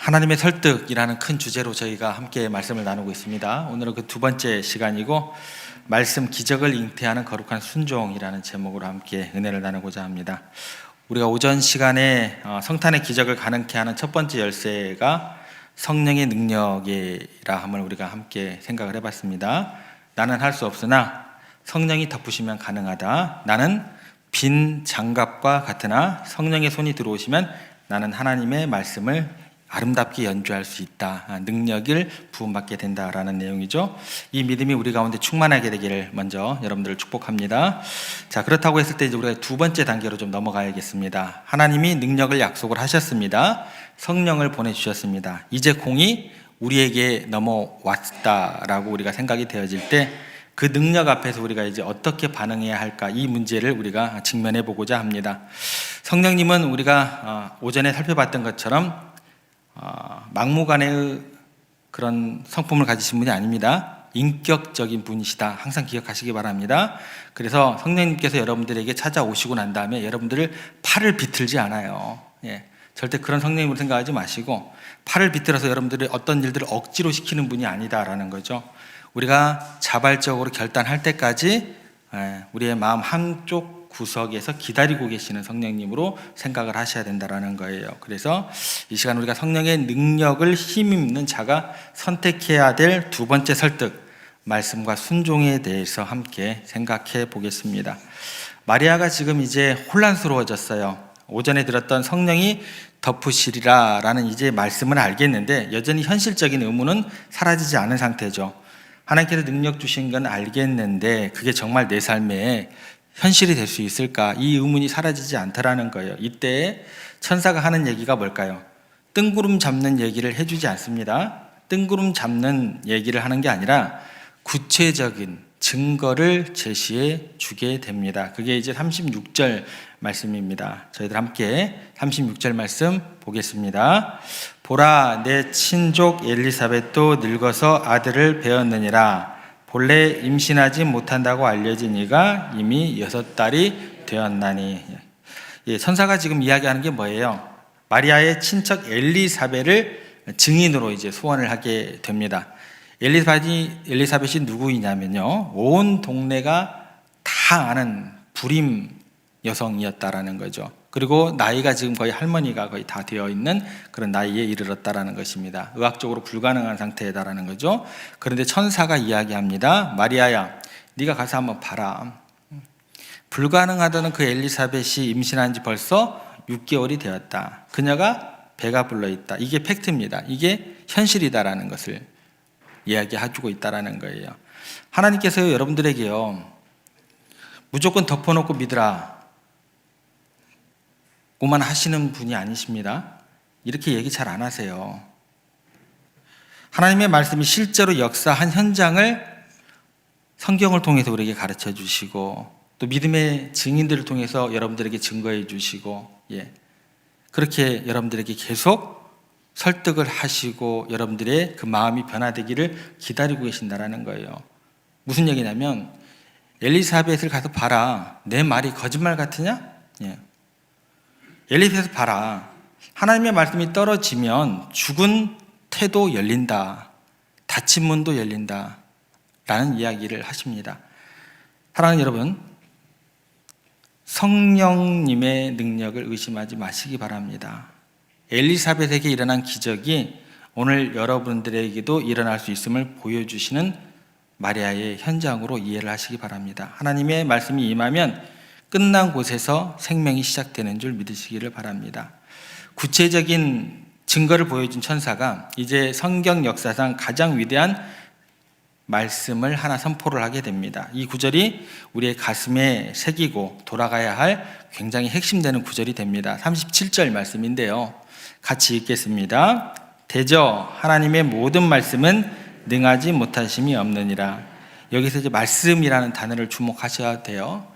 하나님의 설득이라는 큰 주제로 저희가 함께 말씀을 나누고 있습니다. 오늘은 그 두 번째 시간이고, 말씀 기적을 잉태하는 거룩한 순종이라는 제목으로 함께 은혜를 나누고자 합니다. 우리가 오전 시간에 성탄의 기적을 가능케 하는 첫 번째 열쇠가 성령의 능력이라 함을 우리가 함께 생각을 해봤습니다. 나는 할 수 없으나 성령이 덮으시면 가능하다. 나는 빈 장갑과 같으나 성령의 손이 들어오시면 나는 하나님의 말씀을 아름답게 연주할 수 있다. 능력을 부음받게 된다라는 내용이죠. 이 믿음이 우리 가운데 충만하게 되기를 먼저 여러분들을 축복합니다. 자, 그렇다고 했을 때 이제 우리가 두 번째 단계로 좀 넘어가야겠습니다. 하나님이 능력을 약속을 하셨습니다. 성령을 보내주셨습니다. 이제 공이 우리에게 넘어왔다라고 우리가 생각이 되어질 때 그 능력 앞에서 우리가 이제 어떻게 반응해야 할까, 이 문제를 우리가 직면해 보고자 합니다. 성령님은 우리가 오전에 살펴봤던 것처럼 막무가내의 그런 성품을 가지신 분이 아닙니다. 인격적인 분이시다. 항상 기억하시기 바랍니다. 그래서 성령님께서 여러분들에게 찾아오시고 난 다음에 여러분들을 팔을 비틀지 않아요. 절대 그런 성령님으로 생각하지 마시고, 팔을 비틀어서 여러분들의 어떤 일들을 억지로 시키는 분이 아니다라는 거죠. 우리가 자발적으로 결단할 때까지 우리의 마음 한쪽 구석에서 기다리고 계시는 성령님으로 생각을 하셔야 된다는 거예요. 그래서 이 시간 우리가 성령의 능력을 힘입는 자가 선택해야 될 두 번째 설득, 말씀과 순종에 대해서 함께 생각해 보겠습니다. 마리아가 지금 이제 혼란스러워졌어요. 오전에 들었던 성령이 덮으시리라 라는 이제 말씀을 알겠는데 여전히 현실적인 의무는 사라지지 않은 상태죠. 하나님께서 능력 주신 건 알겠는데 그게 정말 내 삶에 현실이 될 수 있을까? 이 의문이 사라지지 않더라는 거예요. 이때 천사가 하는 얘기가 뭘까요? 뜬구름 잡는 얘기를 해주지 않습니다. 뜬구름 잡는 얘기를 하는 게 아니라 구체적인 증거를 제시해 주게 됩니다. 그게 이제 36절 말씀입니다. 저희들 함께 36절 말씀 보겠습니다. 보라, 내 친족 엘리사벳도 늙어서 아들을 배었느니라. 본래 임신하지 못한다고 알려진 이가 이미 6달이 되었나니. 천사가 지금 이야기하는 게 뭐예요? 마리아의 친척 엘리사벳을 증인으로 이제 소원을 하게 됩니다. 엘리사벳이 누구이냐면요, 온 동네가 다 아는 불임 여성이었다라는 거죠. 그리고 나이가 지금 거의 할머니가 거의 다 되어 있는 그런 나이에 이르렀다라는 것입니다. 의학적으로 불가능한 상태다라는 거죠. 그런데 천사가 이야기합니다. 마리아야, 네가 가서 한번 봐라. 불가능하다는 그 엘리사벳이 임신한 지 벌써 6개월이 되었다. 그녀가 배가 불러 있다. 이게 팩트입니다. 이게 현실이다라는 것을 이야기해주고 있다라는 거예요. 하나님께서 여러분들에게요, 무조건 덮어놓고 믿으라 고만 하시는 분이 아니십니다. 이렇게 얘기 잘 안 하세요. 하나님의 말씀이 실제로 역사한 현장을 성경을 통해서 우리에게 가르쳐 주시고, 또 믿음의 증인들을 통해서 여러분들에게 증거해 주시고, 그렇게 여러분들에게 계속 설득을 하시고 여러분들의 그 마음이 변화되기를 기다리고 계신다라는 거예요. 무슨 얘기냐면, 엘리사벳을 가서 봐라. 내 말이 거짓말 같으냐? 엘리사벳 봐라. 하나님의 말씀이 떨어지면 죽은 태도 열린다. 닫힌 문도 열린다. 라는 이야기를 하십니다. 사랑하는 여러분, 성령님의 능력을 의심하지 마시기 바랍니다. 엘리사벳에게 일어난 기적이 오늘 여러분들에게도 일어날 수 있음을 보여주시는 마리아의 현장으로 이해를 하시기 바랍니다. 하나님의 말씀이 임하면 끝난 곳에서 생명이 시작되는 줄 믿으시기를 바랍니다. 구체적인 증거를 보여준 천사가 이제 성경 역사상 가장 위대한 말씀을 하나 선포를 하게 됩니다. 이 구절이 우리의 가슴에 새기고 돌아가야 할 굉장히 핵심되는 구절이 됩니다. 37절 말씀인데요, 같이 읽겠습니다. 대저 하나님의 모든 말씀은 능하지 못하심이 없느니라. 여기서 이제 말씀이라는 단어를 주목하셔야 돼요.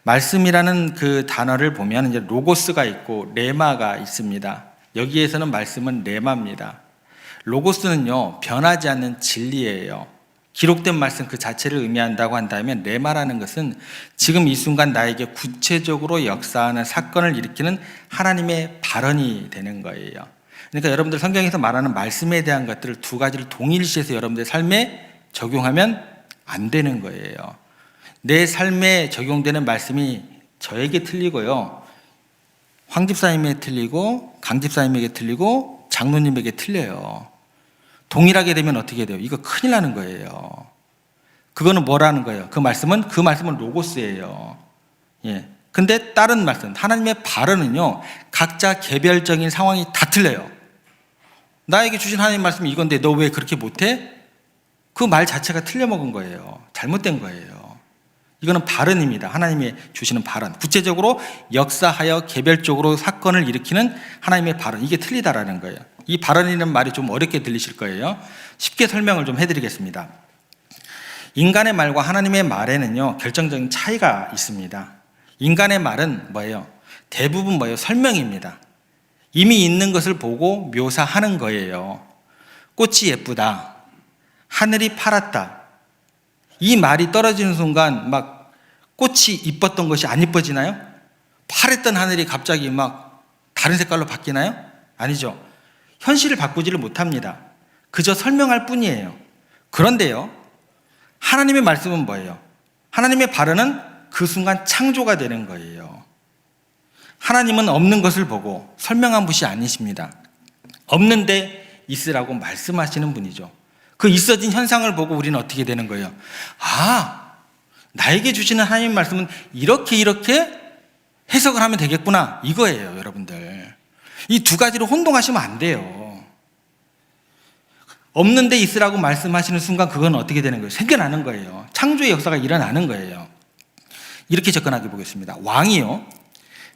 말씀이라는 그 단어를 보면 이제 로고스가 있고 레마가 있습니다. 여기에서는 말씀은 레마입니다. 로고스는요, 변하지 않는 진리예요. 기록된 말씀 그 자체를 의미한다고 한다면, 레마라는 것은 지금 이 순간 나에게 구체적으로 역사하는 사건을 일으키는 하나님의 발언이 되는 거예요. 그러니까 여러분들 성경에서 말하는 말씀에 대한 것들을 두 가지를 동일시해서 여러분들 삶에 적용하면 안 되는 거예요. 내 삶에 적용되는 말씀이 저에게 틀리고요, 황 집사님에게 틀리고 강 집사님에게 틀리고 장로님에게 틀려요. 동일하게 되면 어떻게 돼요? 이거 큰일 나는 거예요. 그거는 뭐라는 거예요? 그 말씀은 로고스예요. 예. 근데 다른 말씀, 하나님의 발언은요, 각자 개별적인 상황이 다 틀려요. 나에게 주신 하나님 말씀이 이건데 너 왜 그렇게 못해? 그 말 자체가 틀려먹은 거예요. 잘못된 거예요. 이거는 발언입니다. 하나님이 주시는 발언. 구체적으로 역사하여 개별적으로 사건을 일으키는 하나님의 발언. 이게 틀리다라는 거예요. 이 발언이라는 말이 좀 어렵게 들리실 거예요. 쉽게 설명을 좀 해드리겠습니다. 인간의 말과 하나님의 말에는요, 결정적인 차이가 있습니다. 인간의 말은 뭐예요? 대부분 뭐예요? 설명입니다. 이미 있는 것을 보고 묘사하는 거예요. 꽃이 예쁘다, 하늘이 파랗다, 이 말이 떨어지는 순간 막 꽃이 이뻤던 것이 안 이뻐지나요? 파랬던 하늘이 갑자기 막 다른 색깔로 바뀌나요? 아니죠. 현실을 바꾸지를 못합니다. 그저 설명할 뿐이에요. 그런데요, 하나님의 말씀은 뭐예요? 하나님의 발언은 그 순간 창조가 되는 거예요. 하나님은 없는 것을 보고 설명한 분이 아니십니다. 없는데 있으라고 말씀하시는 분이죠. 그 있어진 현상을 보고 우리는 어떻게 되는 거예요? 아, 나에게 주시는 하나님의 말씀은 이렇게 해석을 하면 되겠구나, 이거예요. 여러분들, 이 두 가지로 혼동하시면 안 돼요. 없는데 있으라고 말씀하시는 순간 그건 어떻게 되는 거예요? 생겨나는 거예요. 창조의 역사가 일어나는 거예요. 이렇게 접근하게 보겠습니다. 왕이요,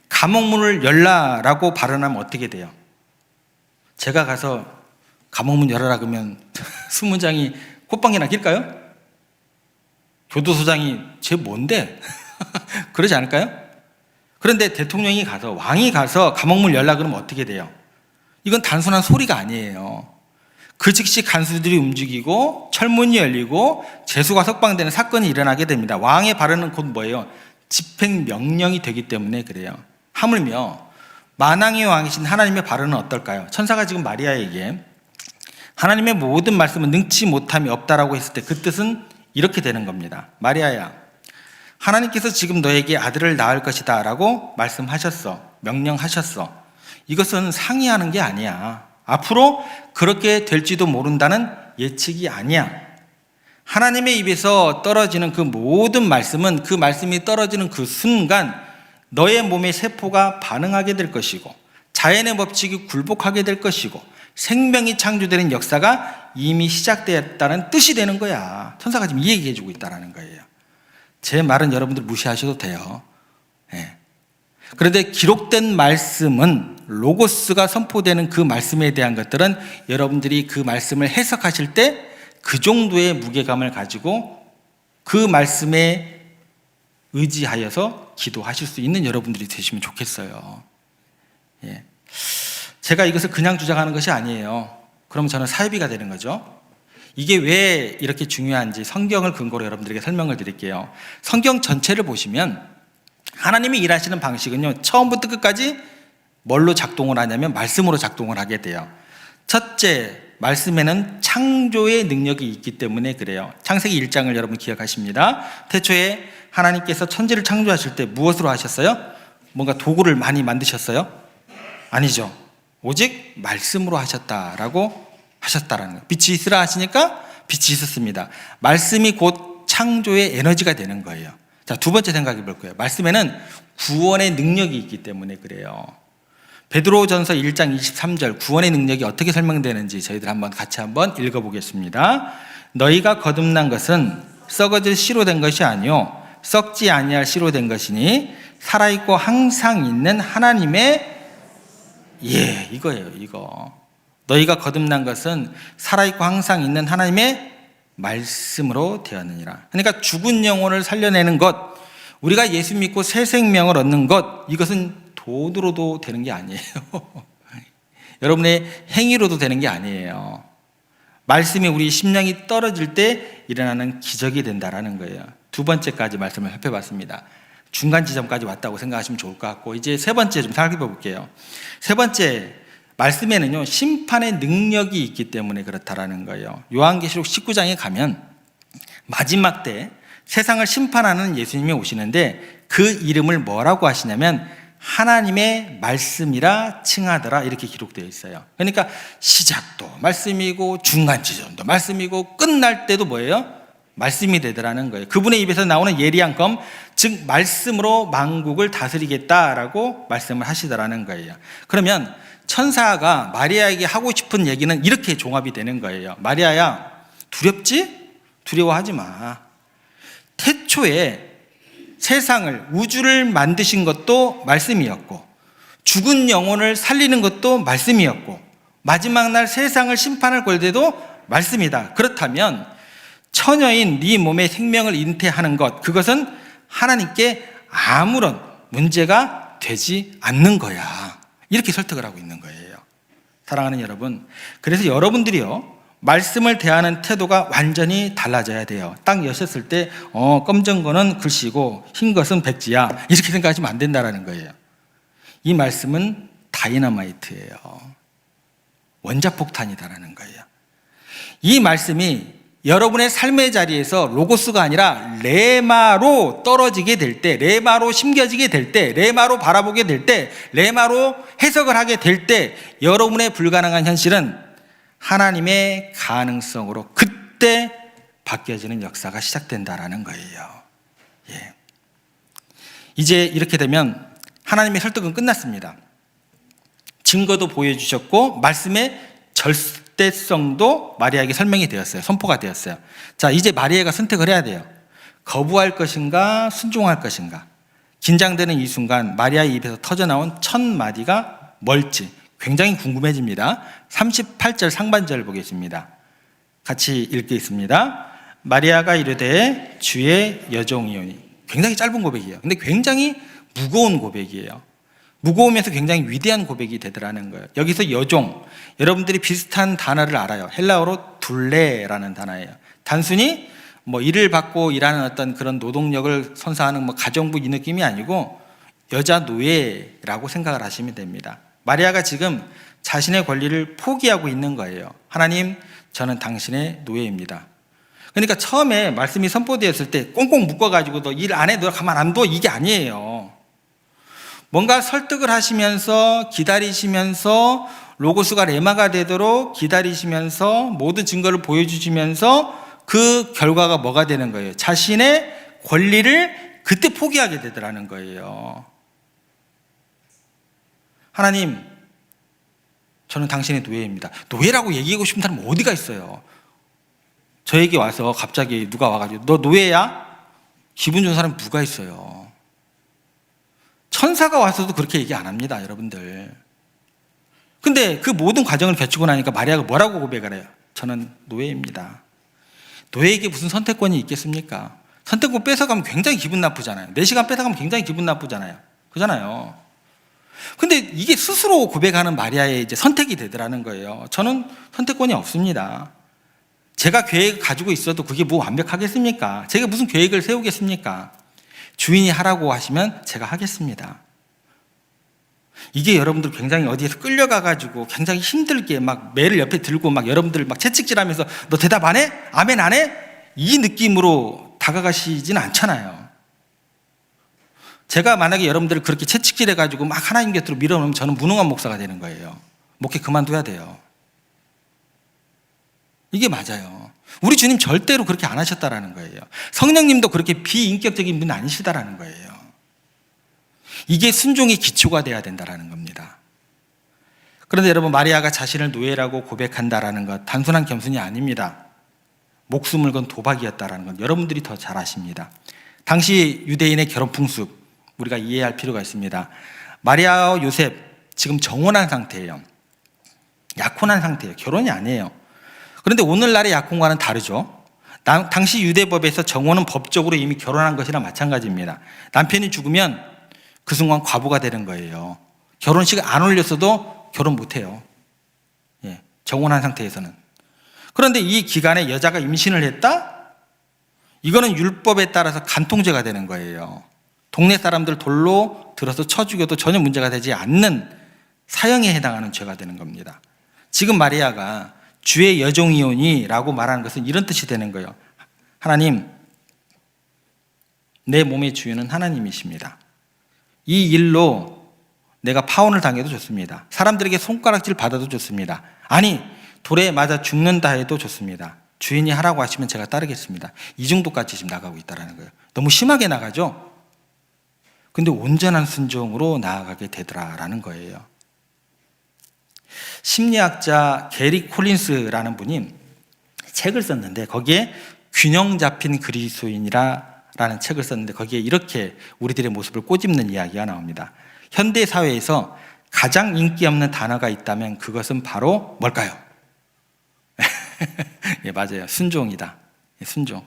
감옥문을 열라라고 발언하면 어떻게 돼요? 제가 가서 감옥문 열어라 그러면 수문장이 콧방귀나 낄까요? 교도소장이 쟤 뭔데? 그러지 않을까요? 그런데 대통령이 가서, 왕이 가서 감옥문 열라 그러면 어떻게 돼요? 이건 단순한 소리가 아니에요. 그 즉시 간수들이 움직이고 철문이 열리고 죄수가 석방되는 사건이 일어나게 됩니다. 왕의 발언은 곧 뭐예요? 집행명령이 되기 때문에 그래요. 하물며 만왕의 왕이신 하나님의 발언은 어떨까요? 천사가 지금 마리아에게 하나님의 모든 말씀은 능치 못함이 없다라고 했을 때 그 뜻은 이렇게 되는 겁니다. 마리아야, 하나님께서 지금 너에게 아들을 낳을 것이다 라고 말씀하셨어. 명령하셨어. 이것은 상의하는 게 아니야. 앞으로 그렇게 될지도 모른다는 예측이 아니야. 하나님의 입에서 떨어지는 그 모든 말씀은 그 말씀이 떨어지는 그 순간 너의 몸의 세포가 반응하게 될 것이고 자연의 법칙이 굴복하게 될 것이고 생명이 창조되는 역사가 이미 시작되었다는 뜻이 되는 거야. 천사가 지금 이 얘기해 주고 있다는 거예요. 제 말은 여러분들 무시하셔도 돼요. 네. 그런데 기록된 말씀은, 로고스가 선포되는 그 말씀에 대한 것들은 여러분들이 그 말씀을 해석하실 때 그 정도의 무게감을 가지고 그 말씀에 의지하여서 기도하실 수 있는 여러분들이 되시면 좋겠어요. 예. 제가 이것을 그냥 주장하는 것이 아니에요. 그러면 저는 사이비가 되는 거죠. 이게 왜 이렇게 중요한지 성경을 근거로 여러분들에게 설명을 드릴게요. 성경 전체를 보시면 하나님이 일하시는 방식은요, 처음부터 끝까지 뭘로 작동을 하냐면 말씀으로 작동을 하게 돼요. 첫째, 말씀에는 창조의 능력이 있기 때문에 그래요. 창세기 1장을 여러분 기억하십니다. 태초에 하나님께서 천지를 창조하실 때 무엇으로 하셨어요? 뭔가 도구를 많이 만드셨어요? 아니죠. 오직 말씀으로 하셨다라고 하셨다라는 거예요. 빛이 있으라 하시니까 빛이 있었습니다. 말씀이 곧 창조의 에너지가 되는 거예요. 자, 두 번째 생각해 볼 거예요. 말씀에는 구원의 능력이 있기 때문에 그래요. 베드로전서 1장 23절 구원의 능력이 어떻게 설명되는지 저희들 같이 한번 읽어보겠습니다. 너희가 거듭난 것은 썩어질 씨로 된 것이 아니요 썩지 아니할 씨로 된 것이니 살아있고 항상 있는 하나님의 이거예요. 이거 너희가 거듭난 것은 살아있고 항상 있는 하나님의 말씀으로 되었느니라. 그러니까 죽은 영혼을 살려내는 것, 우리가 예수 믿고 새 생명을 얻는 것, 이것은 돈으로도 되는 게 아니에요. 여러분의 행위로도 되는 게 아니에요. 말씀이 우리 심령이 떨어질 때 일어나는 기적이 된다라는 거예요. 두 번째까지 말씀을 살펴봤습니다. 중간 지점까지 왔다고 생각하시면 좋을 것 같고, 이제 세 번째 좀 살펴볼게요. 세 번째, 말씀에는요, 심판의 능력이 있기 때문에 그렇다라는 거예요. 요한계시록 19장에 가면 마지막 때 세상을 심판하는 예수님이 오시는데 그 이름을 뭐라고 하시냐면 하나님의 말씀이라 칭하더라, 이렇게 기록되어 있어요. 그러니까 시작도 말씀이고 중간 지점도 말씀이고 끝날 때도 뭐예요? 말씀이 되더라는 거예요. 그분의 입에서 나오는 예리한 검, 즉 말씀으로 만국을 다스리겠다라고 말씀을 하시더라는 거예요. 그러면 천사가 마리아에게 하고 싶은 얘기는 이렇게 종합이 되는 거예요. 마리아야, 두렵지? 두려워하지 마. 태초에 세상을, 우주를 만드신 것도 말씀이었고, 죽은 영혼을 살리는 것도 말씀이었고, 마지막 날 세상을 심판할 권세도 말씀이다. 그렇다면 처녀인 네 몸의 생명을 잉태하는 것, 그것은 하나님께 아무런 문제가 되지 않는 거야. 이렇게 설득을 하고 있는 거예요. 사랑하는 여러분, 그래서 여러분들이요, 말씀을 대하는 태도가 완전히 달라져야 돼요. 딱 여셨을 때 검정 거는 글씨고 흰 것은 백지야, 이렇게 생각하시면 안 된다는 거예요. 이 말씀은 다이너마이트예요. 원자폭탄이다라는 거예요. 이 말씀이 여러분의 삶의 자리에서 로고스가 아니라 레마로 떨어지게 될 때, 레마로 심겨지게 될 때, 레마로 바라보게 될 때, 레마로 해석을 하게 될 때 여러분의 불가능한 현실은 하나님의 가능성으로 그때 바뀌어지는 역사가 시작된다라는 거예요. 예. 이제 이렇게 되면 하나님의 설득은 끝났습니다. 증거도 보여주셨고 말씀의 절대성도 마리아에게 설명이 되었어요. 선포가 되었어요. 자, 이제 마리아가 선택을 해야 돼요. 거부할 것인가 순종할 것인가. 긴장되는 이 순간 마리아의 입에서 터져나온 첫 마디가 뭘지 굉장히 궁금해집니다. 38절 상반절 보겠습니다. 같이 읽겠습니다. 마리아가 이르되 주의 여종이오니. 굉장히 짧은 고백이에요. 근데 굉장히 무거운 고백이에요. 무거우면서 굉장히 위대한 고백이 되더라는 거예요. 여기서 여종, 여러분들이 비슷한 단어를 알아요. 헬라어로 둘레라는 단어예요. 단순히 일을 받고 일하는 어떤 그런 노동력을 선사하는 가정부 이 느낌이 아니고 여자 노예라고 생각을 하시면 됩니다. 마리아가 지금 자신의 권리를 포기하고 있는 거예요. 하나님, 저는 당신의 노예입니다. 그러니까 처음에 말씀이 선포되었을 때 꽁꽁 묶어가지고 너 일 안 해, 너 가만 안 둬, 이게 아니에요. 뭔가 설득을 하시면서 기다리시면서 로고스가 레마가 되도록 기다리시면서 모든 증거를 보여주시면서 그 결과가 뭐가 되는 거예요? 자신의 권리를 그때 포기하게 되더라는 거예요. 하나님, 저는 당신의 노예입니다. 노예라고 얘기하고 싶은 사람 어디가 있어요? 저에게 와서 갑자기 누가 와가지고 너 노예야? 기분 좋은 사람 누가 있어요? 천사가 와서도 그렇게 얘기 안 합니다, 여러분들. 근데 그 모든 과정을 거치고 나니까 마리아가 뭐라고 고백을 해요? 저는 노예입니다. 노예에게 무슨 선택권이 있겠습니까? 선택권 뺏어가면 굉장히 기분 나쁘잖아요. 4시간 뺏어가면 굉장히 기분 나쁘잖아요. 그잖아요. 근데 이게 스스로 고백하는 마리아의 이제 선택이 되더라는 거예요. 저는 선택권이 없습니다. 제가 계획을 가지고 있어도 그게 뭐 완벽하겠습니까? 제가 무슨 계획을 세우겠습니까? 주인이 하라고 하시면 제가 하겠습니다. 이게 여러분들 굉장히 어디에서 끌려가가지고 굉장히 힘들게 막 매를 옆에 들고 막 여러분들 막 채찍질하면서 너 대답 안 해? 아멘 안 해? 이 느낌으로 다가가시지는 않잖아요. 제가 만약에 여러분들을 그렇게 채찍질해가지고 막 하나님 곁으로 밀어놓으면 저는 무능한 목사가 되는 거예요. 목회 그만둬야 돼요. 이게 맞아요. 우리 주님 절대로 그렇게 안 하셨다라는 거예요. 성령님도 그렇게 비인격적인 분 아니시다라는 거예요. 이게 순종의 기초가 돼야 된다라는 겁니다. 그런데 여러분, 마리아가 자신을 노예라고 고백한다라는 것 단순한 겸손이 아닙니다. 목숨을 건 도박이었다라는 건 여러분들이 더 잘 아십니다. 당시 유대인의 결혼 풍습 우리가 이해할 필요가 있습니다. 마리아와 요셉 지금 정혼한 상태예요. 약혼한 상태예요. 결혼이 아니에요. 그런데 오늘날의 약혼과는 다르죠. 당시 유대법에서 정혼은 법적으로 이미 결혼한 것이랑 마찬가지입니다. 남편이 죽으면 그 순간 과부가 되는 거예요. 결혼식 안 올렸어도 결혼 못해요. 예, 정혼한 상태에서는. 그런데 이 기간에 여자가 임신을 했다? 이거는 율법에 따라서 간통죄가 되는 거예요. 동네 사람들 돌로 들어서 쳐 죽여도 전혀 문제가 되지 않는 사형에 해당하는 죄가 되는 겁니다. 지금 마리아가 주의 여종이오니라고 말하는 것은 이런 뜻이 되는 거예요. 하나님, 내 몸의 주인은 하나님이십니다. 이 일로 내가 파혼을 당해도 좋습니다. 사람들에게 손가락질 받아도 좋습니다. 아니, 돌에 맞아 죽는다 해도 좋습니다. 주인이 하라고 하시면 제가 따르겠습니다. 이 정도까지 지금 나가고 있다는 거예요. 너무 심하게 나가죠? 근데 온전한 순종으로 나아가게 되더라라는 거예요. 심리학자 게리 콜린스라는 분이 책을 썼는데 거기에 균형 잡힌 그리스도인이라는 책을 썼는데 거기에 이렇게 우리들의 모습을 꼬집는 이야기가 나옵니다. 현대 사회에서 가장 인기 없는 단어가 있다면 그것은 바로 뭘까요? 예, 맞아요. 순종이다. 순종.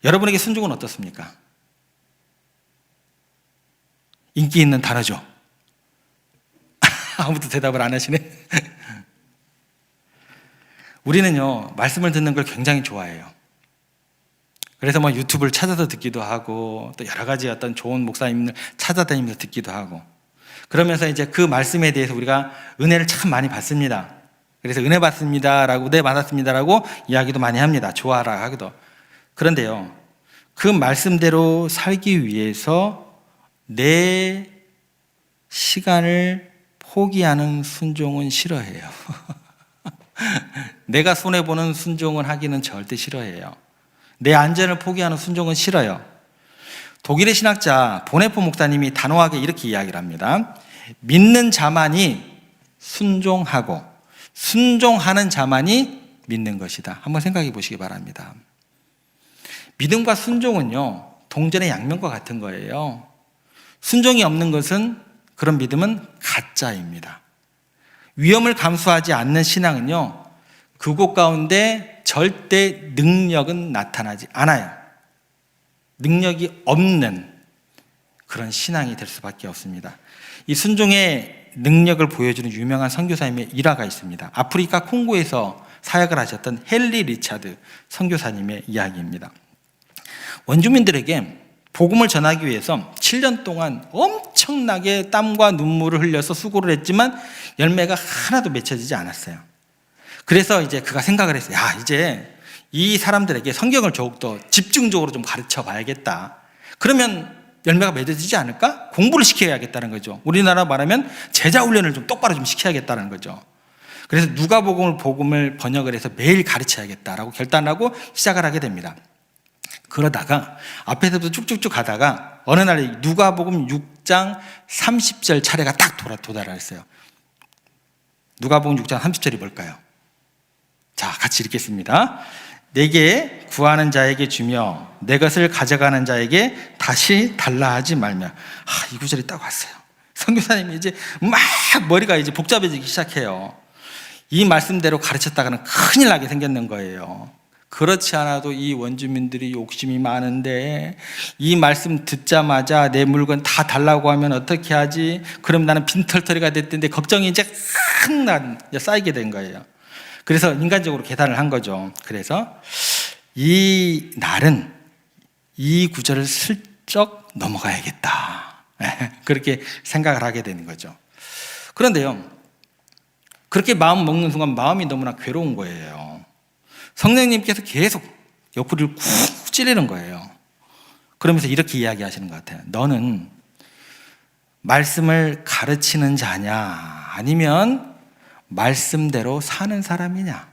여러분에게 순종은 어떻습니까? 인기 있는 단어죠. 아무도 대답을 안 하시네. 우리는요, 말씀을 듣는 걸 굉장히 좋아해요. 그래서 뭐 유튜브를 찾아서 듣기도 하고 또 여러 가지 어떤 좋은 목사님들 찾아다니면서 듣기도 하고 그러면서 이제 그 말씀에 대해서 우리가 은혜를 참 많이 받습니다. 그래서 은혜 받습니다라고, 네 받았습니다라고 이야기도 많이 합니다. 좋아라 하기도. 그런데요, 그 말씀대로 살기 위해서 내 시간을 포기하는 순종은 싫어해요. 내가 손해보는 순종을 하기는 절대 싫어해요. 내 안전을 포기하는 순종은 싫어요. 독일의 신학자 보네포 목사님이 단호하게 이렇게 이야기를 합니다. 믿는 자만이 순종하고 순종하는 자만이 믿는 것이다. 한번 생각해 보시기 바랍니다. 믿음과 순종은요, 동전의 양면과 같은 거예요. 순종이 없는 것은, 그런 믿음은 가짜입니다. 위험을 감수하지 않는 신앙은요, 그곳 가운데 절대 능력은 나타나지 않아요. 능력이 없는 그런 신앙이 될 수밖에 없습니다. 이 순종의 능력을 보여주는 유명한 선교사님의 일화가 있습니다. 아프리카 콩고에서 사역을 하셨던 헨리 리차드 선교사님의 이야기입니다. 원주민들에게 복음을 전하기 위해서 7년 동안 엄청나게 땀과 눈물을 흘려서 수고를 했지만 열매가 하나도 맺혀지지 않았어요. 그래서 이제 그가 생각을 했어요. 야, 이제 이 사람들에게 성경을 더욱더 집중적으로 좀 가르쳐 봐야겠다. 그러면 열매가 맺어지지 않을까? 공부를 시켜야겠다는 거죠. 우리나라 말하면 제자 훈련을 좀 똑바로 좀 시켜야겠다는 거죠. 그래서 누가복음을 복음을 번역을 해서 매일 가르쳐야겠다라고 결단하고 시작을 하게 됩니다. 그러다가 앞에서부터 쭉쭉쭉 가다가 어느 날 누가복음 6장 30절 차례가 딱 도달했어요. 누가복음 6장 30절이 뭘까요? 자, 같이 읽겠습니다. 내게 구하는 자에게 주며 내 것을 가져가는 자에게 다시 달라 하지 말며. 이 구절이 딱 왔어요. 선교사님이 이제 막 머리가 이제 복잡해지기 시작해요. 이 말씀대로 가르쳤다가는 큰일 나게 생겼는 거예요. 그렇지 않아도 이 원주민들이 욕심이 많은데 이 말씀 듣자마자 내 물건 다 달라고 하면 어떻게 하지? 그럼 나는 빈털터리가 됐는데 걱정이 이제 쌓이게 된 거예요. 그래서 인간적으로 계산을 한 거죠. 그래서 이 날은 이 구절을 슬쩍 넘어가야겠다. 그렇게 생각을 하게 되는 거죠. 그런데요, 그렇게 마음 먹는 순간 마음이 너무나 괴로운 거예요. 성령님께서 계속 옆구리를 쿡 찌르는 거예요. 그러면서 이렇게 이야기하시는 것 같아요. 너는 말씀을 가르치는 자냐, 아니면 말씀대로 사는 사람이냐?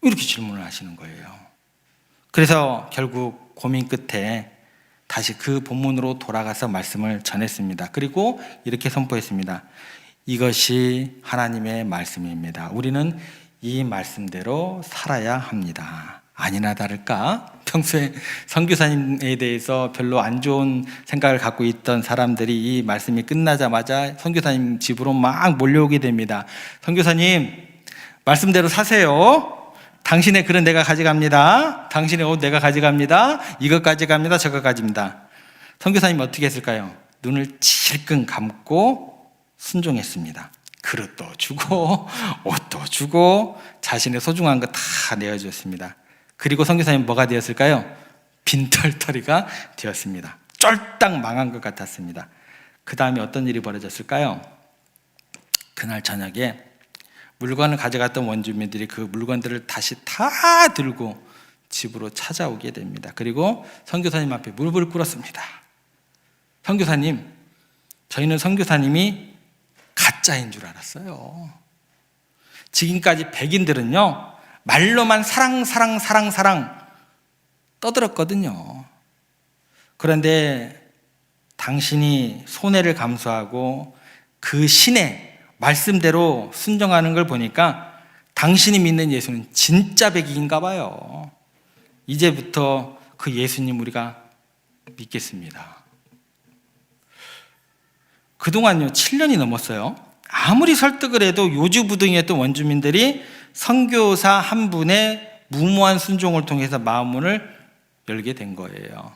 이렇게 질문을 하시는 거예요. 그래서 결국 고민 끝에 다시 그 본문으로 돌아가서 말씀을 전했습니다. 그리고 이렇게 선포했습니다. 이것이 하나님의 말씀입니다. 우리는 이 말씀대로 살아야 합니다. 아니나 다를까 평소에 선교사님에 대해서 별로 안 좋은 생각을 갖고 있던 사람들이 이 말씀이 끝나자마자 선교사님 집으로 막 몰려오게 됩니다. 선교사님, 말씀대로 사세요. 당신의 글은 내가 가져갑니다. 당신의 옷 내가 가져갑니다. 이것 가져갑니다. 저것 가집니다. 선교사님 어떻게 했을까요? 눈을 질끈 감고 순종했습니다. 그릇도 주고 옷도 주고 자신의 소중한 거 다 내어주었습니다. 그리고 선교사님 뭐가 되었을까요? 빈털터리가 되었습니다. 쫄딱 망한 것 같았습니다. 그 다음에 어떤 일이 벌어졌을까요? 그날 저녁에 물건을 가져갔던 원주민들이 그 물건들을 다시 다 들고 집으로 찾아오게 됩니다. 그리고 선교사님 앞에 무릎을 꿇었습니다. 선교사님, 저희는 선교사님이 가짜인 줄 알았어요. 지금까지 백인들은요, 말로만 사랑 떠들었거든요. 그런데 당신이 손해를 감수하고 그 신의 말씀대로 순종하는 걸 보니까 당신이 믿는 예수는 진짜 백인가 봐요. 이제부터 그 예수님 우리가 믿겠습니다. 그동안요 7년이 넘었어요. 아무리 설득을 해도 요주부동이었던 원주민들이 선교사 한 분의 무모한 순종을 통해서 마음문을 열게 된 거예요.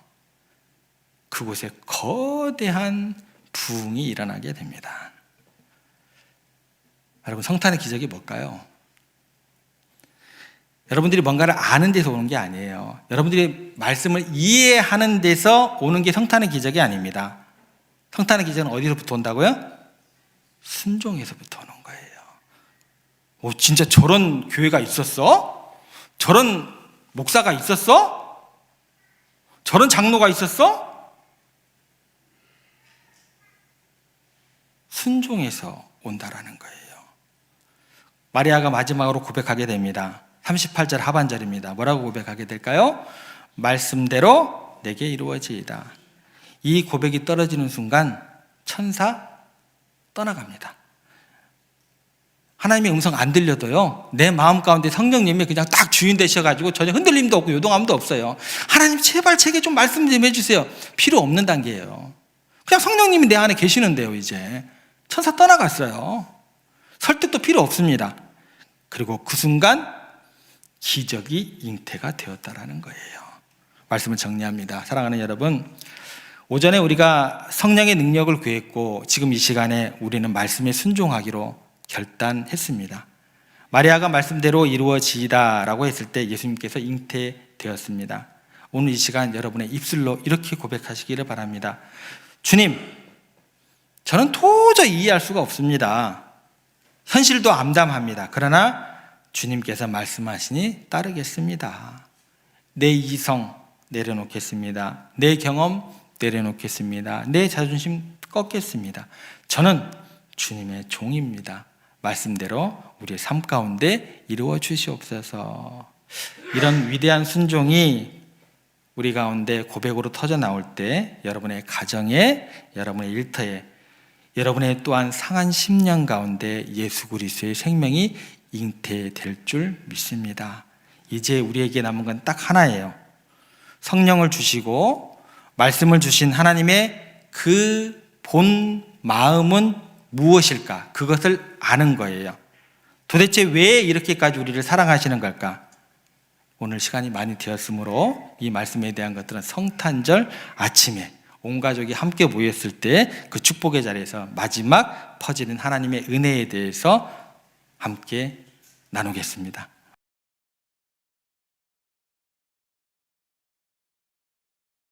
그곳에 거대한 부흥이 일어나게 됩니다. 여러분, 성탄의 기적이 뭘까요? 여러분들이 뭔가를 아는 데서 오는 게 아니에요. 여러분들이 말씀을 이해하는 데서 오는 게 성탄의 기적이 아닙니다. 성탄의 기적은 어디서부터 온다고요? 순종에서부터 오는 거예요. 오, 진짜 저런 교회가 있었어? 저런 목사가 있었어? 저런 장로가 있었어? 순종에서 온다라는 거예요. 마리아가 마지막으로 고백하게 됩니다. 38절 하반절입니다. 뭐라고 고백하게 될까요? 말씀대로 내게 이루어지이다. 이 고백이 떨어지는 순간 천사 떠나갑니다. 하나님의 음성 안 들려도요, 내 마음 가운데 성령님이 그냥 딱 주인 되셔가지고 전혀 흔들림도 없고 요동함도 없어요. 하나님 제발 제게 좀 말씀 좀 해주세요. 필요 없는 단계예요. 그냥 성령님이 내 안에 계시는데요. 이제 천사 떠나갔어요. 설득도 필요 없습니다. 그리고 그 순간 기적이 잉태가 되었다라는 거예요. 말씀을 정리합니다. 사랑하는 여러분, 오전에 우리가 성령의 능력을 구했고 지금 이 시간에 우리는 말씀에 순종하기로 결단했습니다. 마리아가 말씀대로 이루어지이다라고 했을 때 예수님께서 잉태되었습니다. 오늘 이 시간 여러분의 입술로 이렇게 고백하시기를 바랍니다. 주님, 저는 도저히 이해할 수가 없습니다. 현실도 암담합니다. 그러나 주님께서 말씀하시니 따르겠습니다. 내 이성 내려놓겠습니다. 내 경험 내려놓겠습니다. 내 자존심 꺾겠습니다. 저는 주님의 종입니다. 말씀대로 우리의 삶 가운데 이루어 주시옵소서. 이런 위대한 순종이 우리 가운데 고백으로 터져 나올 때 여러분의 가정에, 여러분의 일터에, 여러분의 또한 상한 심령 가운데 예수 그리스도의 생명이 잉태될 줄 믿습니다. 이제 우리에게 남은 건 딱 하나예요. 성령을 주시고 말씀을 주신 하나님의 그 본 마음은 무엇일까? 그것을 아는 거예요. 도대체 왜 이렇게까지 우리를 사랑하시는 걸까? 오늘 시간이 많이 되었으므로 이 말씀에 대한 것들은 성탄절 아침에 온 가족이 함께 모였을 때 그 축복의 자리에서 마지막 퍼지는 하나님의 은혜에 대해서 함께 나누겠습니다.